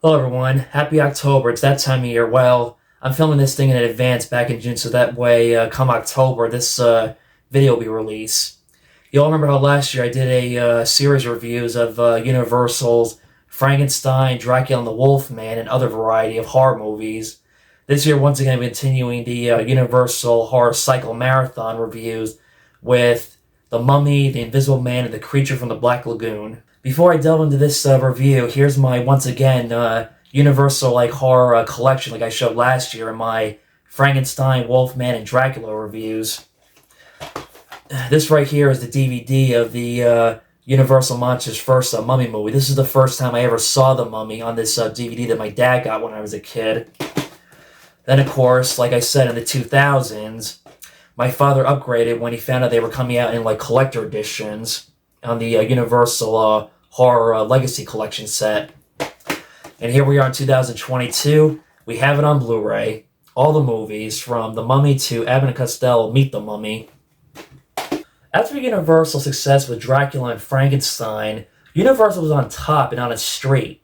Hello everyone, happy October, it's that time of year. Well, I'm filming this thing in advance back in June so that way come October this video will be released. You all remember how last year I did a series of reviews of Universal's Frankenstein, Dracula and the Wolfman and other variety of horror movies. This year once again I'm continuing the Universal Horror Cycle Marathon reviews with The Mummy, The Invisible Man, and The Creature from the Black Lagoon. Before I delve into this review, here's my, once again, Universal horror collection like I showed last year in my Frankenstein, Wolfman, and Dracula reviews. This right here is the DVD of the Universal Monsters' first Mummy movie. This is the first time I ever saw the Mummy on this DVD that my dad got when I was a kid. Then, of course, like I said, in the 2000s, my father upgraded when he found out they were coming out in collector editions on the Universal Horror Legacy Collection set. And here we are in 2022. We have it on Blu-ray. All the movies, from The Mummy to Abbott and Costello Meet the Mummy. After Universal's success with Dracula and Frankenstein, Universal was on top and on a streak.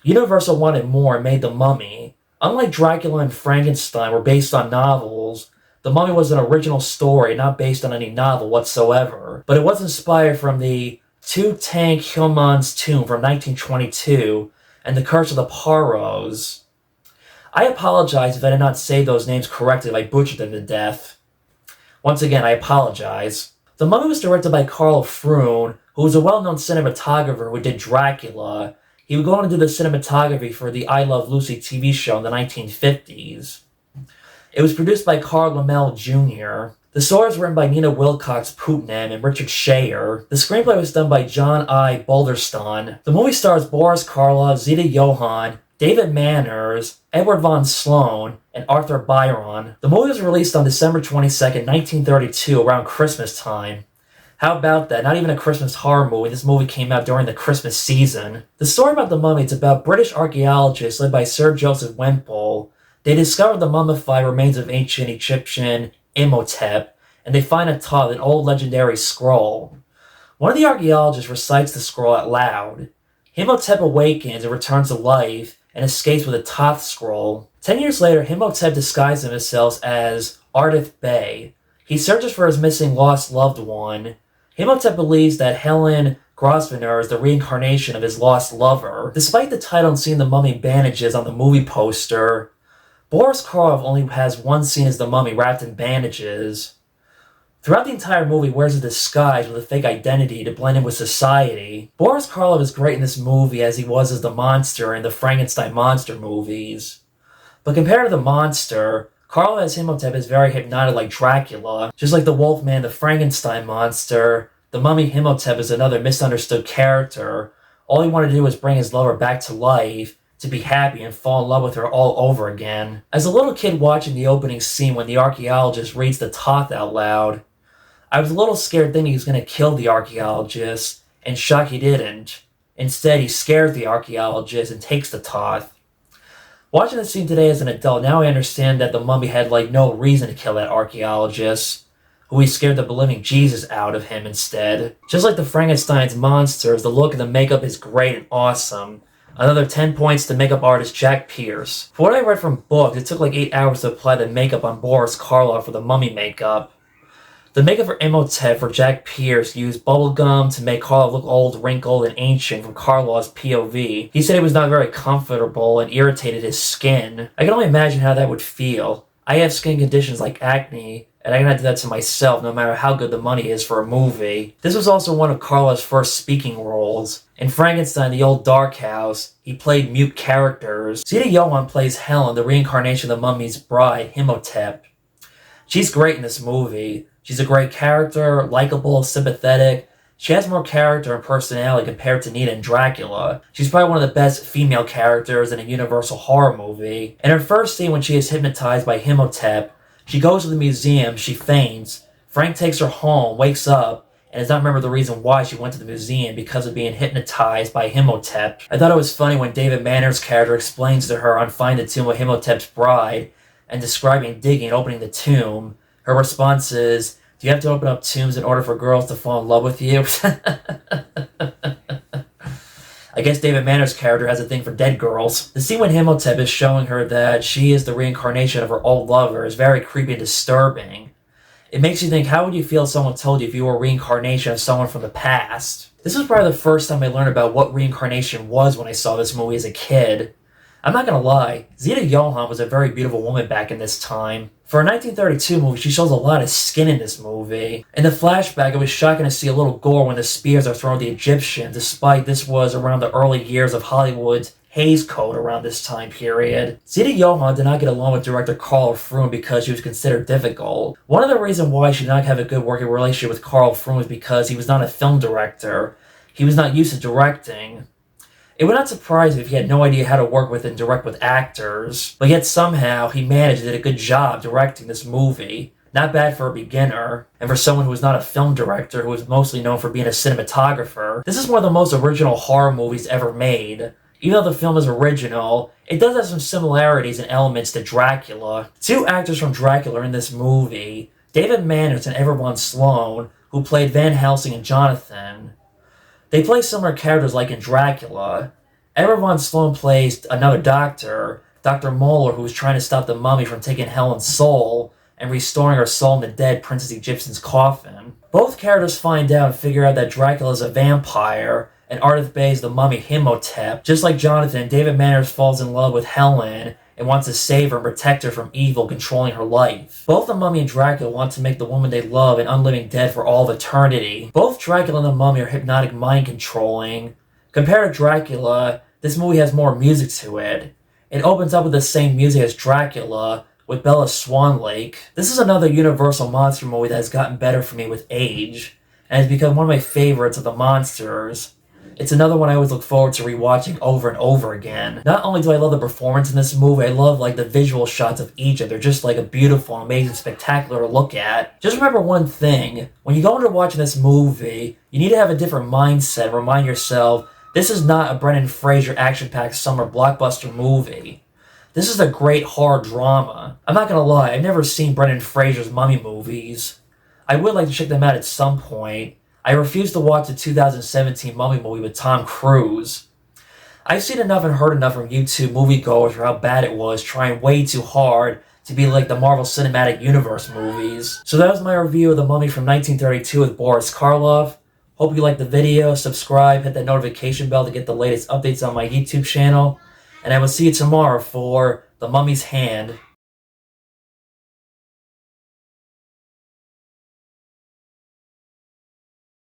Universal wanted more and made The Mummy. Unlike Dracula and Frankenstein were based on novels, The Mummy was an original story, not based on any novel whatsoever. But it was inspired from the Tutankhamun's tomb from 1922 and The Curse of the Poirot's. I apologize if I did not say those names correctly if I butchered them to death. Once again, I apologize. The Mummy was directed by Karl Kreund, who was a well-known cinematographer who did Dracula. He would go on to do the cinematography for the I Love Lucy TV show in the 1950s. It was produced by Carl Laemmle Jr. The story was written by Nina Wilcox-Putnam and Richard Schayer. The screenplay was done by John I. Balderston. The movie stars Boris Karloff, Zita Johann, David Manners, Edward von Sloan, and Arthur Byron. The movie was released on December 22nd, 1932, around Christmas time. How about that? Not even a Christmas horror movie. This movie came out during the Christmas season. The story about the Mummy is about British archaeologists led by Sir Joseph Wemple. They discovered the mummified remains of ancient Egyptian Imhotep, and they find atop an old legendary scroll. One of the archaeologists recites the scroll out loud. Imhotep awakens and returns to life and escapes with a Thoth scroll. 10 years later, Imhotep disguises himself as Ardith Bey. He searches for his missing lost loved one. Imhotep believes that Helen Grosvenor is the reincarnation of his lost lover. Despite the title and seeing the mummy bandages on the movie poster, Boris Karloff only has one scene as the mummy wrapped in bandages. Throughout the entire movie, he wears a disguise with a fake identity to blend in with society. Boris Karloff is great in this movie as he was as the monster in the Frankenstein monster movies. But compared to the monster, Karloff as Imhotep is very hypnotic like Dracula. Just like the Wolfman, the Frankenstein monster, the mummy Imhotep is another misunderstood character. All he wanted to do was bring his lover back to life, to be happy and fall in love with her all over again. As a little kid watching the opening scene when the archaeologist reads the Thoth out loud, I was a little scared thinking he was going to kill the archaeologist, and shocked he didn't. Instead, he scares the archaeologist and takes the Thoth. Watching the scene today as an adult, now I understand that the mummy had no reason to kill that archaeologist, who he scared the living Jesus out of him instead. Just like the Frankenstein's monsters, the look and the makeup is great and awesome. Another 10 points to makeup artist Jack Pierce. For what I read from books, it took 8 hours to apply the makeup on Boris Karloff for the mummy makeup. The makeup for Imhotep for Jack Pierce used bubblegum to make Karloff look old, wrinkled, and ancient from Karloff's POV. He said it was not very comfortable and irritated his skin. I can only imagine how that would feel. I have skin conditions like acne, and I cannot do that to myself no matter how good the money is for a movie. This was also one of Karloff's first speaking roles. In Frankenstein, the Old Dark House, he played mute characters. Zita Johann plays Helen, the reincarnation of the mummy's bride, Imhotep. She's great in this movie. She's a great character, likable, sympathetic. She has more character and personality compared to Nina and Dracula. She's probably one of the best female characters in a Universal horror movie. In her first scene when she is hypnotized by Imhotep, she goes to the museum, she faints. Frank takes her home, wakes up, and does not remember the reason why she went to the museum because of being hypnotized by Imhotep. I thought it was funny when David Manners' character explains to her on finding the tomb of Imhotep's bride and describing digging and opening the tomb. Her response is, "Do you have to open up tombs in order for girls to fall in love with you?" I guess David Manor's character has a thing for dead girls. The scene when Imhotep is showing her that she is the reincarnation of her old lover is very creepy and disturbing. It makes you think, how would you feel if someone told you if you were a reincarnation of someone from the past? This was probably the first time I learned about what reincarnation was when I saw this movie as a kid. I'm not gonna lie, Zita Johann was a very beautiful woman back in this time. For a 1932 movie, she shows a lot of skin in this movie. In the flashback, it was shocking to see a little gore when the spears are thrown at the Egyptians, despite this was around the early years of Hollywood's Hays Code around this time period. Zita Johann did not get along with director Karl Kreund because she was considered difficult. One of the reasons why she did not have a good working relationship with Karl Kreund was because he was not a film director. He was not used to directing. It would not surprise me if he had no idea how to work with and direct with actors, but yet somehow he managed to do a good job directing this movie. Not bad for a beginner, and for someone who was not a film director who was mostly known for being a cinematographer. This is one of the most original horror movies ever made. Even though the film is original, it does have some similarities and elements to Dracula. Two actors from Dracula are in this movie, David Manners and Ever von Sloan, who played Van Helsing and Jonathan. They play similar characters like in Dracula. Ever von Sloan plays another doctor, Dr. Moeller, who is trying to stop the mummy from taking Helen's soul and restoring her soul in the dead Princess Egyptian's coffin. Both characters find out and figure out that Dracula is a vampire and Ardith Bey is the mummy Imhotep. Just like Jonathan, David Manners falls in love with Helen and wants to save her and protect her from evil controlling her life. Both the Mummy and Dracula want to make the woman they love an unliving dead for all of eternity. Both Dracula and the Mummy are hypnotic mind controlling. Compared to Dracula, this movie has more music to it. It opens up with the same music as Dracula, with Bella Swan Lake. This is another Universal monster movie that has gotten better for me with age, and has become one of my favorites of the monsters. It's another one I always look forward to rewatching over and over again. Not only do I love the performance in this movie, I love the visual shots of each of them. They're just a beautiful, amazing, spectacular to look at. Just remember one thing, when you go into watching this movie, you need to have a different mindset. Remind yourself, this is not a Brendan Fraser action-packed summer blockbuster movie. This is a great horror drama. I'm not gonna lie, I've never seen Brendan Fraser's mummy movies. I would like to check them out at some point. I refuse to watch the 2017 Mummy movie with Tom Cruise. I've seen enough and heard enough from YouTube moviegoers for how bad it was, trying way too hard to be like the Marvel Cinematic Universe movies. So that was my review of The Mummy from 1932 with Boris Karloff. Hope you liked the video, subscribe, hit that notification bell to get the latest updates on my YouTube channel, and I will see you tomorrow for The Mummy's Hand.